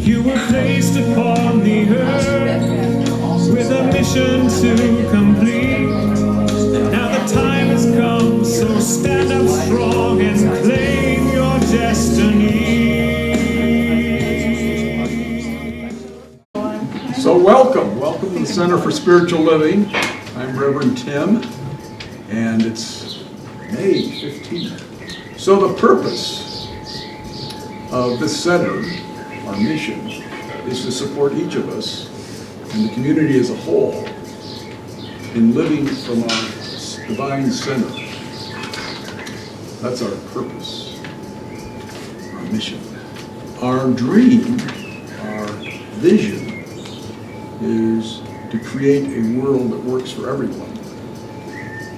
You were placed upon the earth with a mission to complete. Now the time has come, so stand up strong and claim your destiny. So welcome to the Center for Spiritual Living. I'm Reverend Tim, and it's May 15th. So the purpose of this center, our mission, is to support each of us and the community as a whole in living from our divine center. That's our purpose, our mission. Our dream, our vision, is to create a world that works for everyone.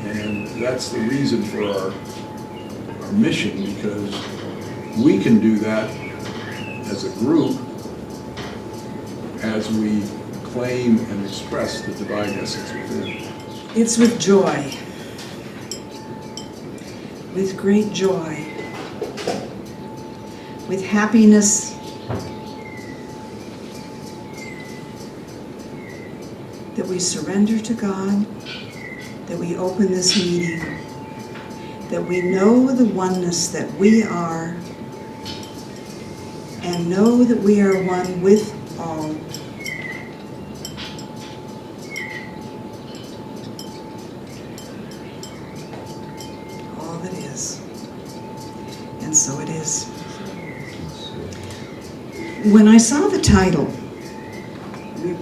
And that's the reason for our mission, because we can do that as a group as we claim and express the divine essence within. It's with joy, with great joy, with happiness, that we surrender to God, that we open this meeting, that we know the oneness that we are, and know that we are one with all. All that is. And so it is. When I saw the title,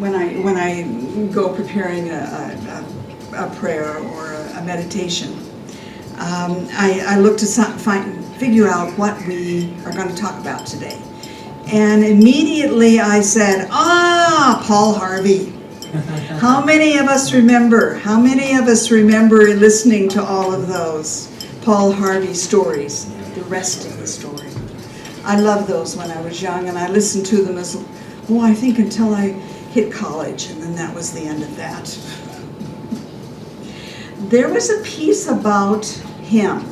when I go preparing a prayer or a meditation, I look to figure out what we are going to talk about today. And immediately I said, Paul Harvey. How many of us remember? How many of us remember listening to all of those Paul Harvey stories, the rest of the story? I loved those when I was young, and I listened to them I think until I hit college, and then that was the end of that. There was a piece about him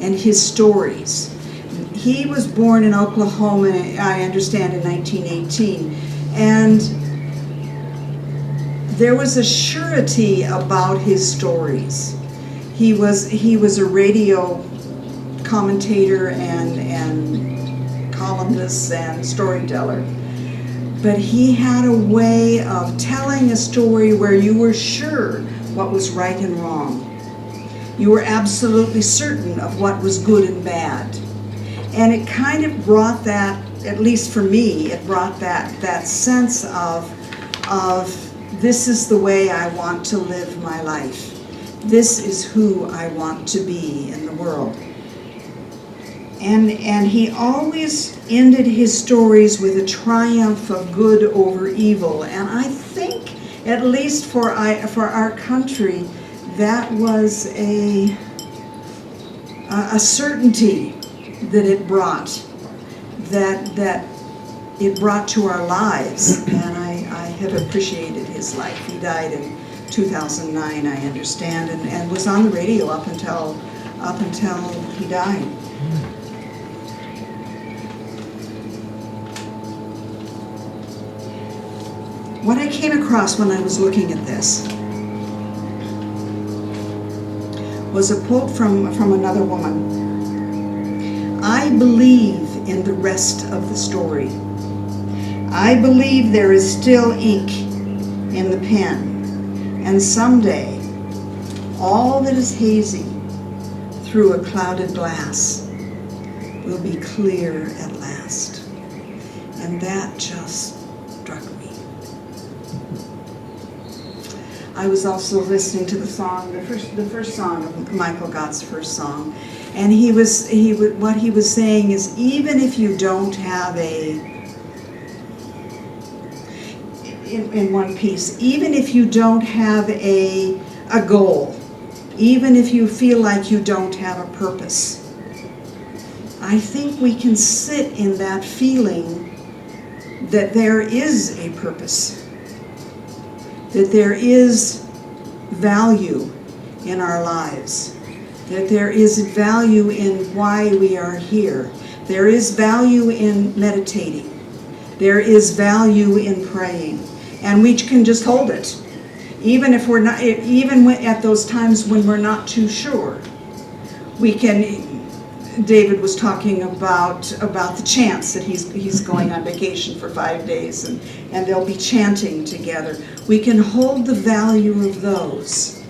and his stories. He was born in Oklahoma, I understand, in 1918, and there was a surety about his stories. He was a radio commentator and columnist and storyteller. But he had a way of telling a story where you were sure what was right and wrong. You were absolutely certain of what was good and bad. And it kind of brought that, at least for me, it brought that sense of this is the way I want to live my life. This is who I want to be in the world. And he always ended his stories with a triumph of good over evil. And I think, at least for our country, that was a certainty that it brought, that it brought to our lives. And I have appreciated his life. He died in 2009, I understand, and was on the radio up until he died. What I came across when I was looking at this was a quote from another woman. I believe in the rest of the story. I believe there is still ink in the pen, and someday all that is hazy through a clouded glass will be clear at last. And that just struck me. I was also listening to the song, the first song of Michael Gott's first song, and what he was saying is, even if you don't have in one piece, even if you don't have a goal, even if you feel like you don't have a purpose, I think we can sit in that feeling that there is a purpose, that there is value in our lives, that there is value in why we are here. There is value in meditating. There is value in praying, and we can just hold it. Even if we're not, even at those times when we're not too sure, we can. David was talking about the chants that he's going on vacation for 5 days, and they'll be chanting together. We can hold the value of those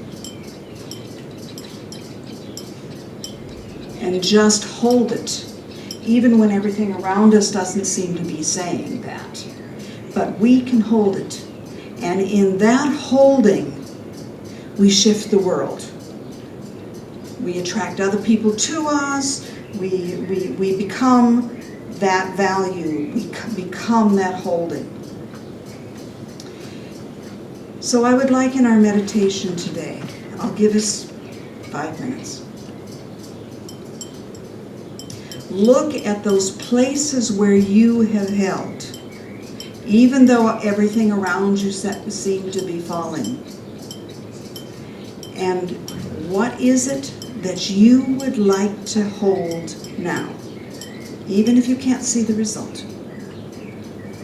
and just hold it, even when everything around us doesn't seem to be saying that. But we can hold it, and in that holding, we shift the world. We attract other people to us. We become that value. We become that holding. So I would like in our meditation today, I'll give us 5 minutes. Look at those places where you have held, even though everything around you seemed to be falling. And what is it that you would like to hold now, even if you can't see the result?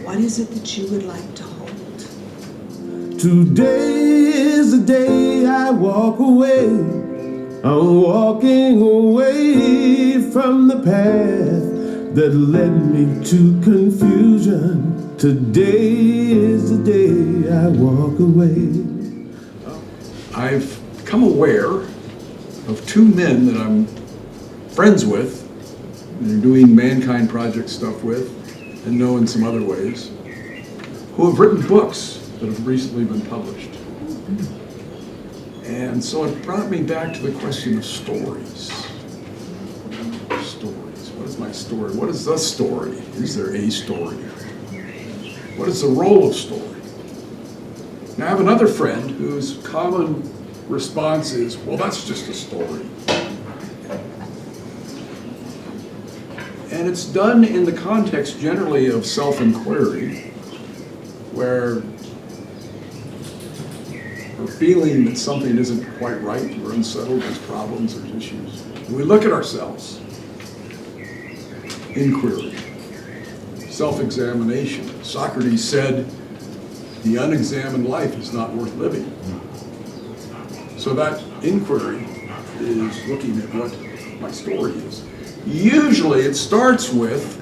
What is it that you would like to hold? Today is the day I walk away. I'm walking away from the path that led me to confusion. Today is the day I walk away. I've become aware of 2 men that I'm friends with, and are doing Mankind Project stuff with, and know in some other ways, who have written books that have recently been published. And so it brought me back to the question of stories. Stories. What is my story? What is the story? Is there a story? What is the role of story? Now I have another friend whose common response is, well, that's just a story. And it's done in the context generally of self-inquiry, where we're feeling that something isn't quite right, we're unsettled, there's problems, there's issues. And we look at ourselves. Inquiry. Self-examination. Socrates said, the unexamined life is not worth living. So that inquiry is looking at what my story is. Usually it starts with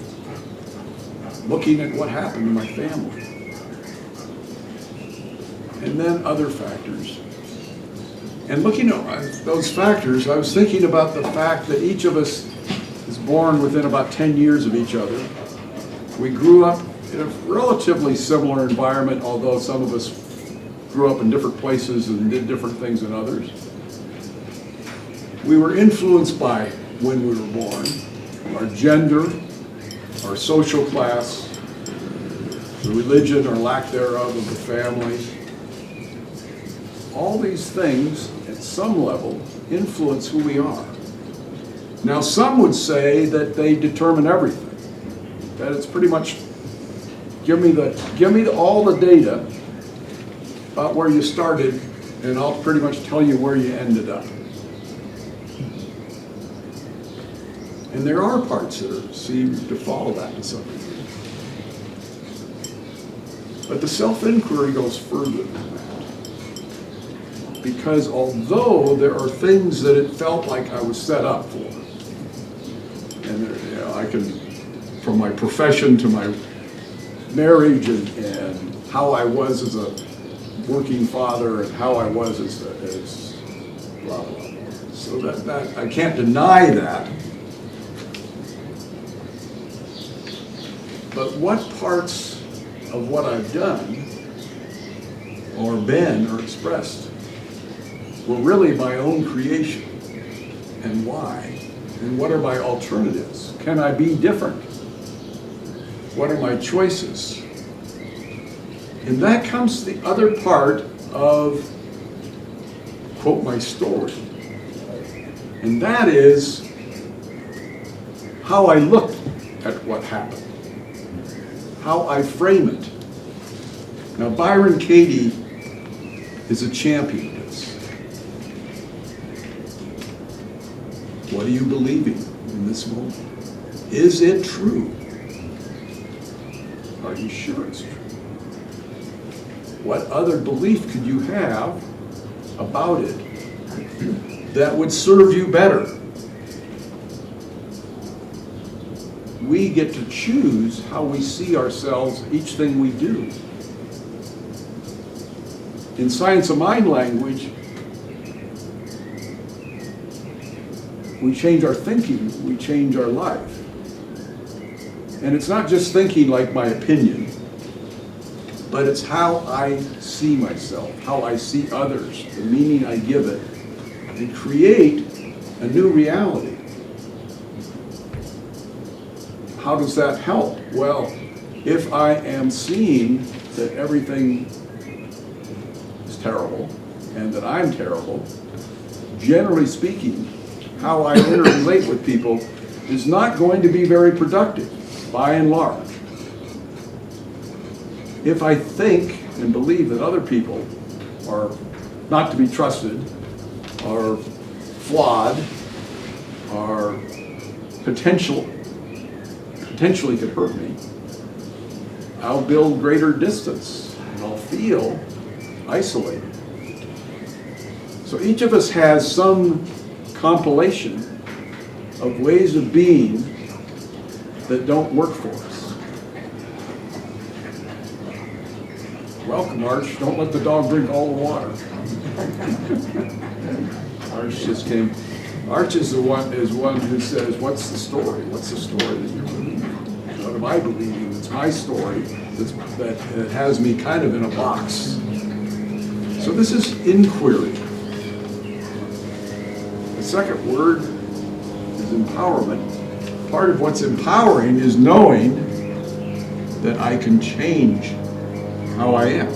looking at what happened to my family. And then other factors. And looking at those factors, I was thinking about the fact that each of us is born within about 10 years of each other. We grew up in a relatively similar environment, although some of us grew up in different places and did different things than others. We were influenced by when we were born, our gender, our social class, the religion or lack thereof of the family. All these things, at some level, influence who we are. Now, some would say that they determine everything. That it's pretty much, give me all the data about where you started, and I'll pretty much tell you where you ended up. And there are parts that seem to follow that to some degree. But the self-inquiry goes further than that. Because although there are things that it felt like I was set up for, and there, I can, from my profession to my marriage and how I was as a working father and how I was as blah, blah, blah. So that I can't deny that. But what parts of what I've done or been or expressed were really my own creation, and why? And what are my alternatives? Can I be different? What are my choices? And that comes to the other part of, quote, my story. And that is how I look at what happened, how I frame it. Now, Byron Katie is a champion of this. What are you believing in this moment? Is it true? Are you sure it's true? What other belief could you have about it that would serve you better? We get to choose how we see ourselves, each thing we do. In Science of Mind language, we change our thinking, we change our life. And it's not just thinking like my opinion, but it's how I see myself, how I see others, the meaning I give it, and create a new reality. How does that help? Well, if I am seeing that everything is terrible and that I'm terrible, generally speaking, how I interrelate with people is not going to be very productive, by and large. If I think and believe that other people are not to be trusted, are flawed, are potentially could hurt me, I'll build greater distance and I'll feel isolated. So each of us has some compilation of ways of being that don't work for us. Welcome, Arch. Don't let the dog drink all the water. Arch just came. Arch is one who says, "What's the story? What's the story that you're believing? What am I believing? It's my story that has me kind of in a box." So this is inquiry. The second word is empowerment. Part of what's empowering is knowing that I can change how I am.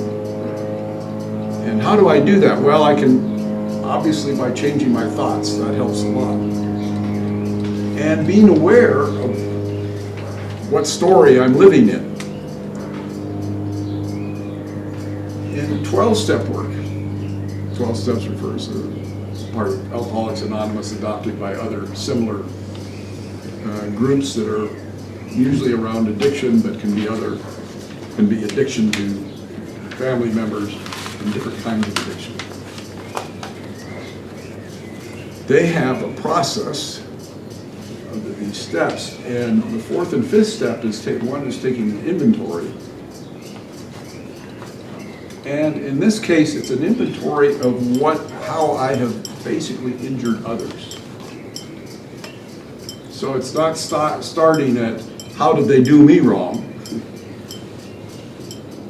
And how do I do that? Well, I can, obviously by changing my thoughts, that helps a lot. And being aware of what story I'm living in. In 12-step work, 12 steps refers to part of Alcoholics Anonymous, adopted by other similar groups that are usually around addiction, but can be addiction to family members and different kinds of addiction. They have a process of these steps, and the fourth and fifth step is one is taking an inventory. And in this case, it's an inventory of how I have basically injured others. So it's not starting at how did they do me wrong.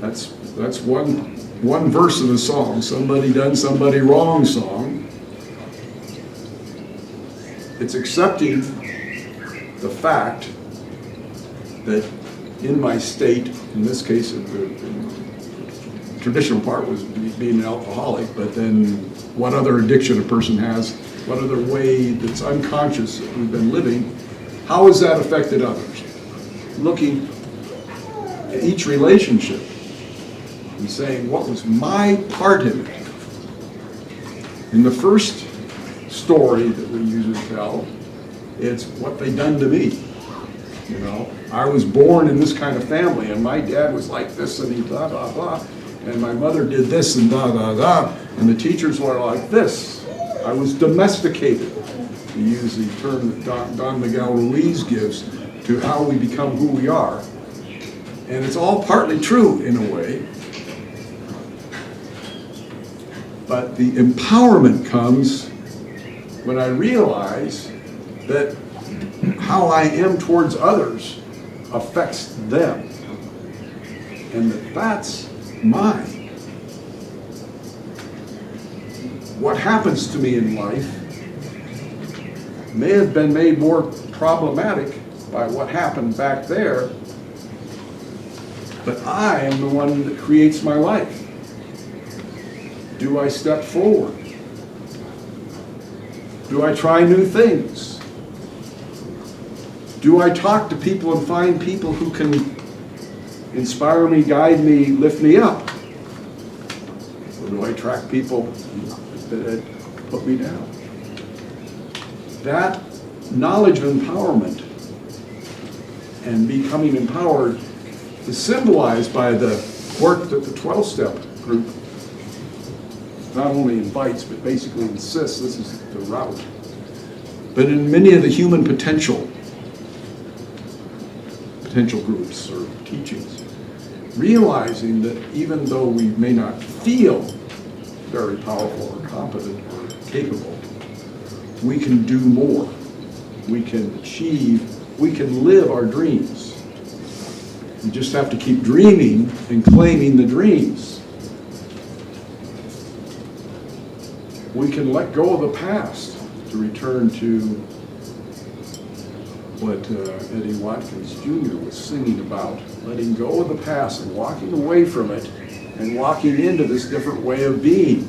That's one verse of the song, somebody done somebody wrong song. It's accepting the fact that in my state, in this case, the traditional part was being an alcoholic, but then what other addiction a person has, what other way that's unconscious that we've been living, how has that affected others? Looking at each relationship and saying, what was my part in it? In the first story that we usually tell, it's what they done to me. You know, I was born in this kind of family, and my dad was like this, and he blah, blah, blah, and my mother did this, and blah, blah, blah, and the teachers were like this. I was domesticated, to use the term that Don Miguel Ruiz gives to how we become who we are. And it's all partly true in a way. But the empowerment comes when I realize that how I am towards others affects them. And that's mine. What happens to me in life may have been made more problematic by what happened back there, but I am the one that creates my life. Do I step forward? Do I try new things? Do I talk to people and find people who can inspire me, guide me, lift me up? Or do I attract people that put me down? That knowledge of empowerment and becoming empowered is symbolized by the work that the 12-step group not only invites, but basically insists this is the route. But in many of the human potential groups or teachings, realizing that even though we may not feel very powerful or competent or capable, we can do more. We can achieve, we can live our dreams. We just have to keep dreaming and claiming the dreams. We can let go of the past to return to what Eddie Watkins Jr. was singing about, letting go of the past and walking away from it and walking into this different way of being.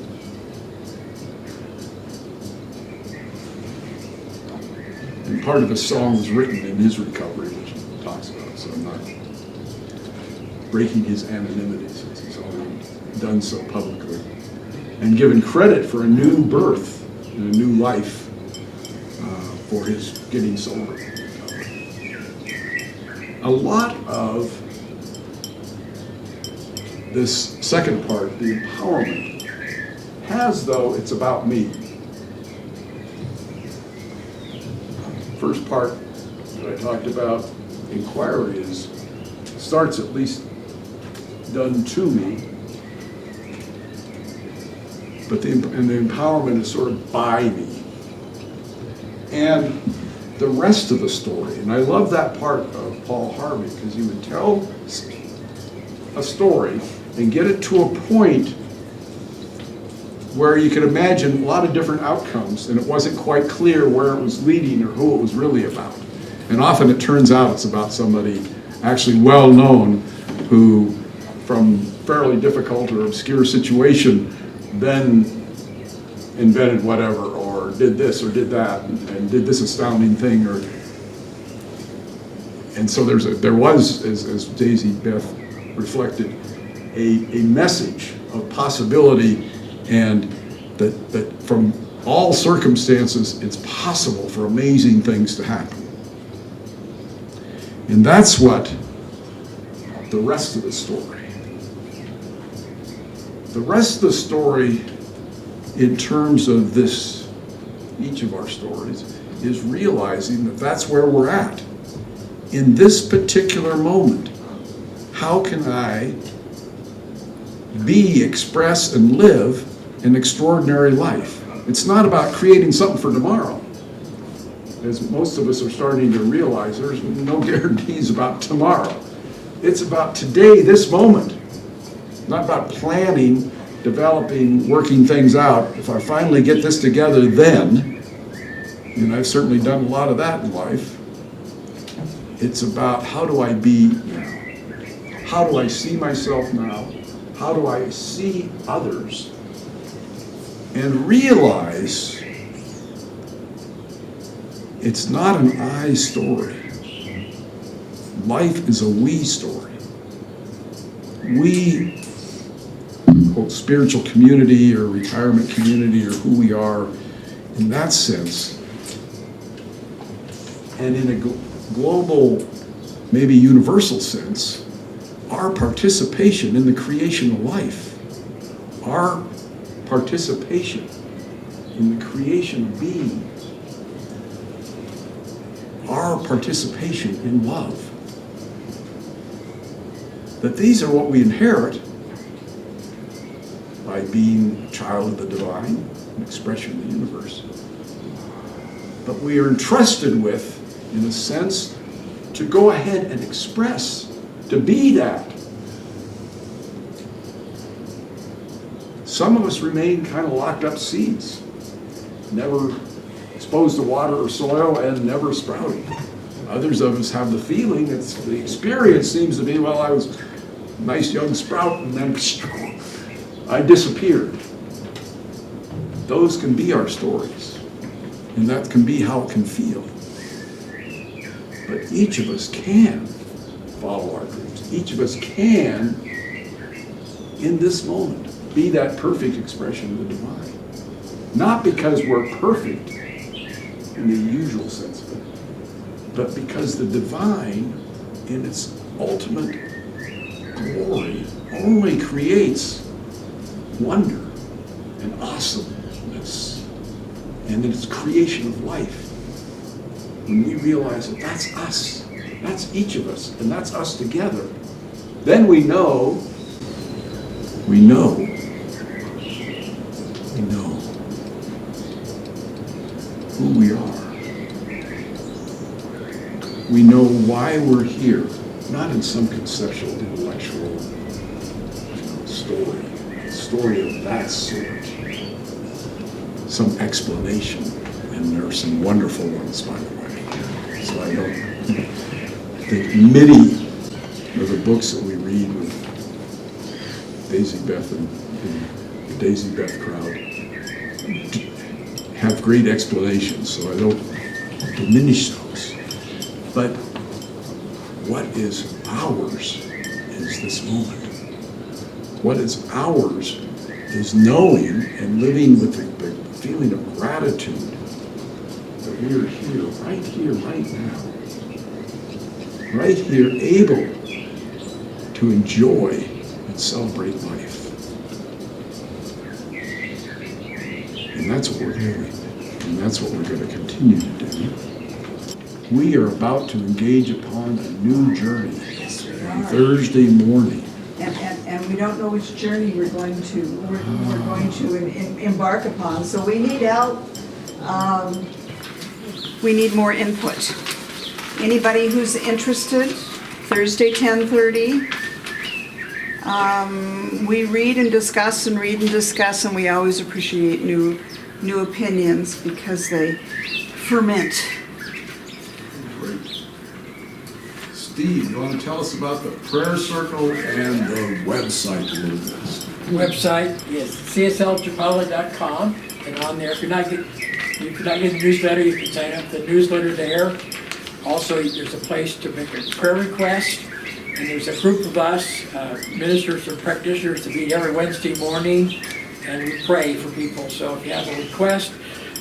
And part of the song was written in his recovery, which he talks about, so I'm not breaking his anonymity since he's already done so publicly, and given credit for a new birth and a new life for his getting sober. A lot of this second part, the empowerment, has, though, it's about me. First part that I talked about, inquiry, starts at least done to me, but the empowerment is sort of by me. And the rest of the story, and I love that part of Paul Harvey, because he would tell a story and get it to a point where you could imagine a lot of different outcomes, and it wasn't quite clear where it was leading or who it was really about. And often it turns out it's about somebody actually well known who, from fairly difficult or obscure situation, then invented whatever, or did this or did that, and did this astounding thing, and so there was, as Daisy Beth reflected, a message of possibility, and that from all circumstances it's possible for amazing things to happen. And that's what the rest of the story. The rest of the story, in terms of this, each of our stories, is realizing that that's where we're at. In this particular moment, how can I be, express, and live an extraordinary life? It's not about creating something for tomorrow. As most of us are starting to realize, there's no guarantees about tomorrow. It's about today, this moment. Not about planning, developing, working things out. If I finally get this together, then, and I've certainly done a lot of that in life, it's about how do I be now? How do I see myself now? How do I see others? And realize it's not an I story. Life is a we story. We, quote, spiritual community or retirement community or who we are in that sense, and in a global, maybe universal sense, our participation in the creation of life, our participation in the creation of being, our participation in love, that these are what we inherit by being a child of the divine, an expression of the universe. But we are entrusted with, in a sense, to go ahead and express, to be that. Some of us remain kind of locked up seeds, never exposed to water or soil and never sprouting. Others of us have the feeling, the experience seems to be, well, I was a nice young sprout and then I disappeared. Those can be our stories, and that can be how it can feel. But each of us can follow our dreams. Each of us can, in this moment, be that perfect expression of the divine. Not because we're perfect in the usual sense of it, but because the divine, in its ultimate glory only creates wonder and awesomeness and its creation of life. When we realize that that's us, that's each of us, and that's us together, then we know who we are. We know why we're here, not in some conceptual, intellectual story of that sort. Some explanation, and there are some wonderful ones, by the way. So I think many of the books that we read with Daisy Beth and the Daisy Beth crowd have great explanations, so I don't diminish those. But what is ours is this moment. What is ours is knowing and living with the feeling of gratitude that we are here, right now. Right here, able to enjoy and celebrate life. And that's what we're doing. And that's what we're going to continue to do. We are about to engage upon a new journey on Thursday morning. And we don't know which journey we're going to embark upon. So we need help. We need more input. Anybody who's interested, Thursday 10:30. We read and discuss, and we always appreciate new opinions because they ferment. Great. Steve, you want to tell us about the prayer circle and the website a little bit? Website is cslchapala.com, and on there, if you're not getting the newsletter, you can sign up for the newsletter there. Also, there's a place to make a prayer request, and there's a group of us, ministers and practitioners, to meet every Wednesday morning, and we pray for people. So if you have a request,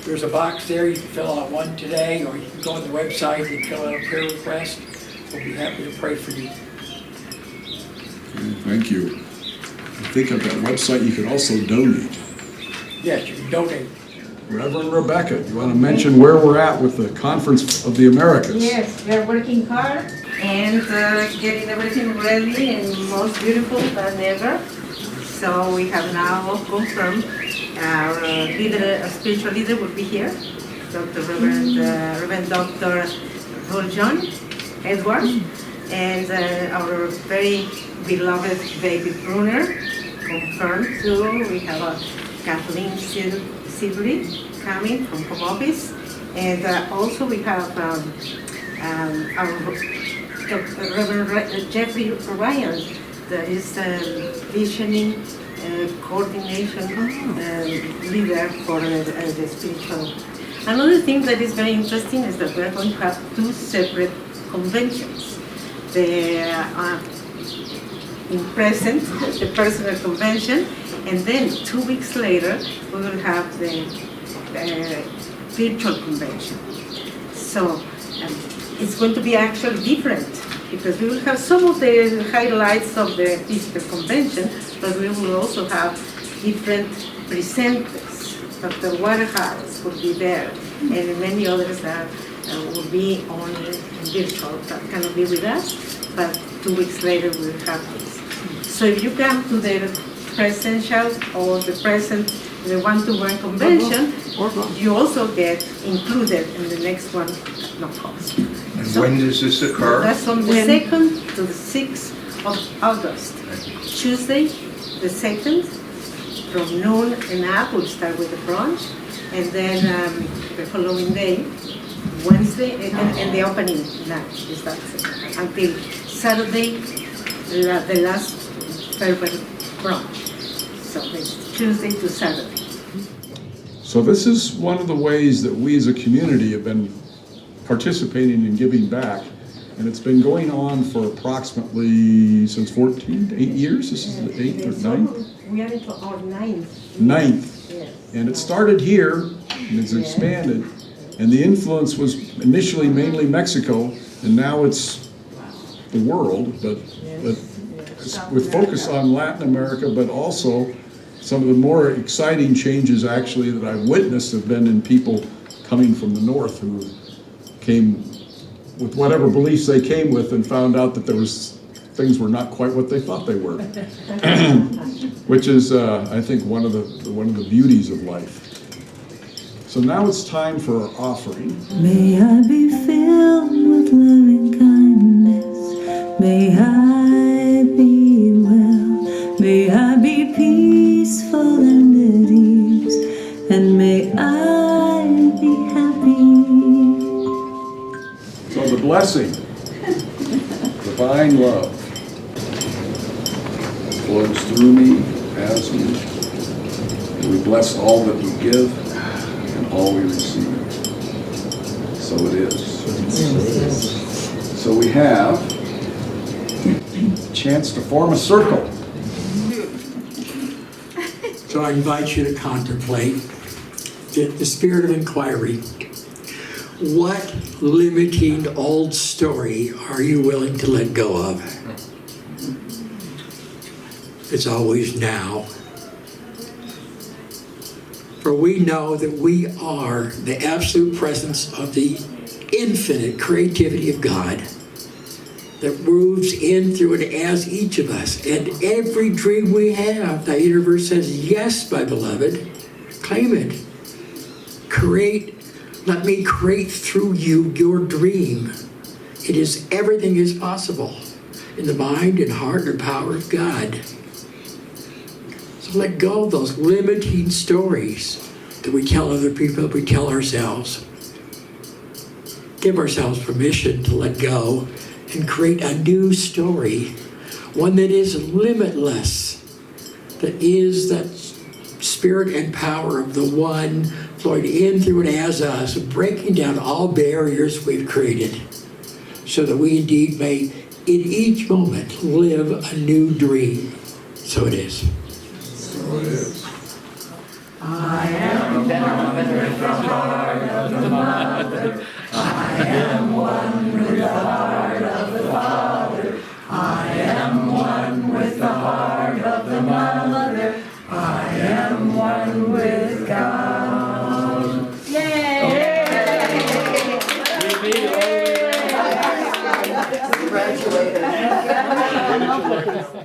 there's a box there. You can fill out one today, or you can go on the website and fill out a prayer request. We'll be happy to pray for you. Thank you. I think at that website you can also donate. Yes, you can donate. Reverend Rebecca, do you want to mention where we're at with the Conference of the Americas? Yes, we are working hard and getting everything ready and most beautiful than ever. So we have now confirmed our spiritual leader will be here, Reverend Dr. John Edwards, and our very beloved David Bruner confirmed too. We have Kathleen Silvery coming from home office, and also we have our Reverend Jeffrey Ryan, that is visioning coordination leader for the spiritual. Another thing that is very interesting is that we're going to have two separate conventions. In present, the personal convention, and then 2 weeks later, we will have the virtual convention. So it's going to be actually different, because we will have some of the highlights of the physical convention, but we will also have different presenters. Dr. Waterhouse will be there, and many others that will be only virtual, that cannot be with us, but 2 weeks later we'll have this. So if you come to the presential or the one-to-one convention, you also get included in the next one at no cost. And when does this occur? That's from the 2nd to the 6th of August. Tuesday, the 2nd, from noon and up, we'll start with the brunch, and then the following day, Wednesday, and the opening night is that until Saturday, the last February brunch. So it's Tuesday to Saturday. So this is one of the ways that we as a community have been participating and giving back, and it's been going on for approximately since 8 years. This is the 8th or 9th? We are into our 9th. 9th. Yes. And it started here, and it's expanded, and the influence was initially mainly Mexico, and now it's the world, but with focus on Latin America, but also some of the more exciting changes actually that I've witnessed have been in people coming from the north who came with whatever beliefs they came with and found out that things were not quite what they thought they were, which is I think one of the beauties of life. So now it's time for our offering. May I be filled with loving kindness. May I be well. May I be peaceful and at ease. And may I be happy. So the blessing, divine love, flows through me, as me. And we bless all that we give and all we receive. So it is. So we have a chance to form a circle. So I invite you to contemplate the spirit of inquiry. What limiting old story are you willing to let go of? It's always now. For we know that we are the absolute presence of the infinite creativity of God that moves in, through, and as each of us. And every dream we have, the universe says, yes, my beloved, claim it. Let me create through you your dream. It is, everything is possible in the mind and heart and power of God. So let go of those limiting stories that we tell other people, that we tell ourselves. Give ourselves permission to let go and create a new story, one that is limitless, that is that spirit and power of the one flowing in, through, and as us, breaking down all barriers we've created, so that we indeed may, in each moment, live a new dream. So it is. So it is. I am one with the heart of the mother. I am one with the heart of the father. I am one with the heart of the mother. I am one with God. Yay! Congratulations.